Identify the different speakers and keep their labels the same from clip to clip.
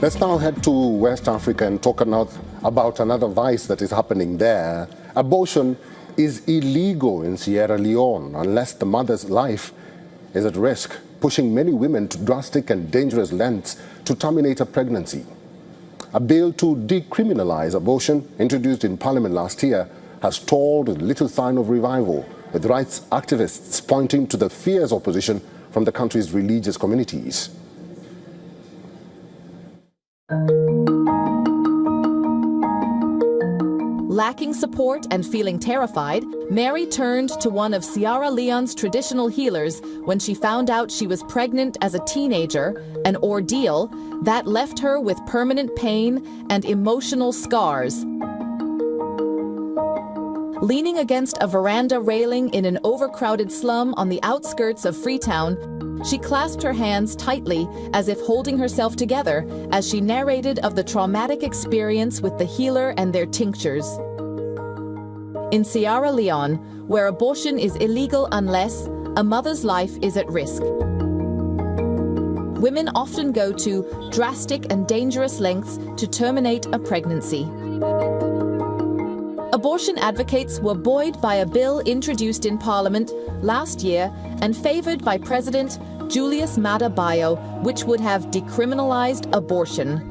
Speaker 1: Let's now head to West Africa and talk about another vice that is happening there. Abortion is illegal in Sierra Leone unless the mother's life is at risk, pushing many women to drastic and dangerous lengths to terminate a pregnancy. A bill to decriminalise abortion, introduced in Parliament last year, has stalled with little sign of revival, with rights activists pointing to the fierce opposition from the country's religious communities.
Speaker 2: Lacking support and feeling terrified, Mary turned to one of Sierra Leone's traditional healers when she found out she was pregnant as a teenager, an ordeal that left her with permanent pain and emotional scars. Leaning against a veranda railing in an overcrowded slum on the outskirts of Freetown, she clasped her hands tightly as if holding herself together as she narrated of the traumatic experience with the healer and their tinctures. In Sierra Leone, where abortion is illegal unless a mother's life is at risk, women often go to drastic and dangerous lengths to terminate a pregnancy. Abortion advocates were buoyed by a bill introduced in Parliament last year and favoured by President Julius Maada Bio, which would have decriminalised abortion.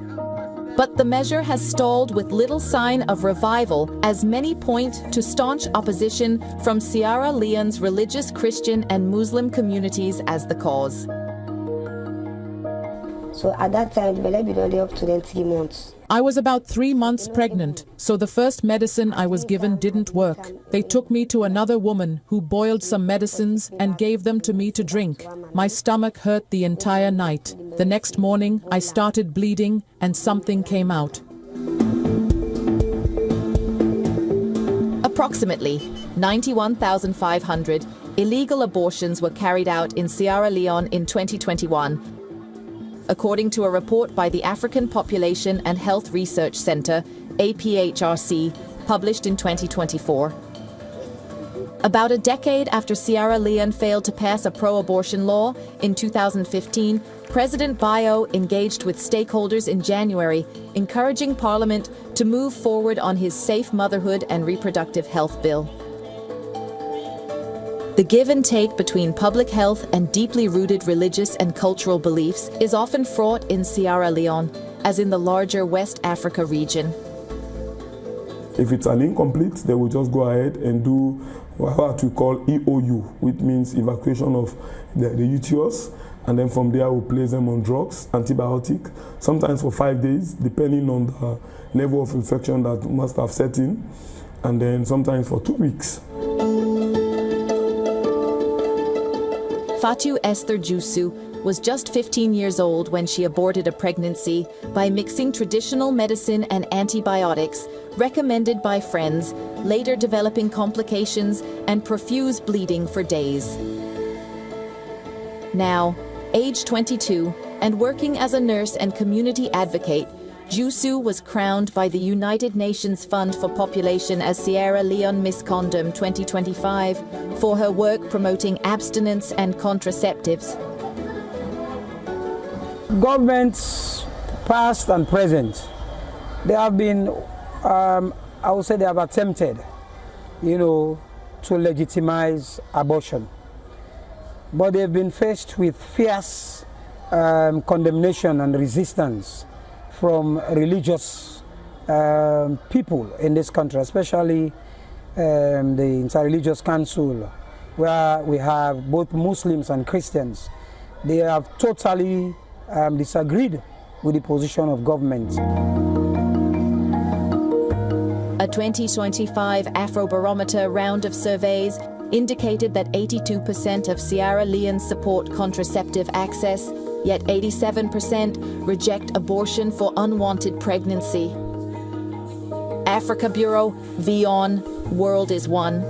Speaker 2: But the measure has stalled with little sign of revival, as many point to staunch opposition from Sierra Leone's religious, Christian and Muslim communities as the cause.
Speaker 3: So at that time, the baby was only up to 20 months.
Speaker 4: I was about 3 months pregnant, so the first medicine I was given didn't work. They took me to another woman who boiled some medicines and gave them to me to drink. My stomach hurt the entire night. The next morning, I started bleeding and something came out.
Speaker 2: Approximately 91,500 illegal abortions were carried out in Sierra Leone in 2021. According to a report by the African Population and Health Research Centre, APHRC, published in 2024. About a decade after Sierra Leone failed to pass a pro-abortion law in 2015, President Bio engaged with stakeholders in January, encouraging Parliament to move forward on his Safe Motherhood and Reproductive Health Bill. The give and take between public health and deeply rooted religious and cultural beliefs is often fraught in Sierra Leone, as in the larger West Africa region.
Speaker 5: If it's an incomplete, they will just go ahead and do what we call EOU, which means evacuation of the uterus, and then from there we'll place them on drugs, antibiotic, sometimes for 5 days, depending on the level of infection that must have set in, and then sometimes for 2 weeks.
Speaker 2: Fatu Esther Jusu was just 15 years old when she aborted a pregnancy by mixing traditional medicine and antibiotics recommended by friends, later developing complications and profuse bleeding for days. Now, age 22 and working as a nurse and community advocate, Jusu was crowned by the United Nations Fund for Population as Sierra Leone Miss Condom 2025 for her work promoting abstinence and contraceptives.
Speaker 6: Governments, past and present, they have been, I would say they have attempted, to legitimize abortion. But they've been faced with fierce condemnation and resistance from religious people in this country, especially the Interreligious Council, where we have both Muslims and Christians. They have totally disagreed with the position of government.
Speaker 2: A 2025 Afrobarometer round of surveys indicated that 82% of Sierra Leoneans support contraceptive access, yet 87% reject abortion for unwanted pregnancy. Africa Bureau, WION, World is One.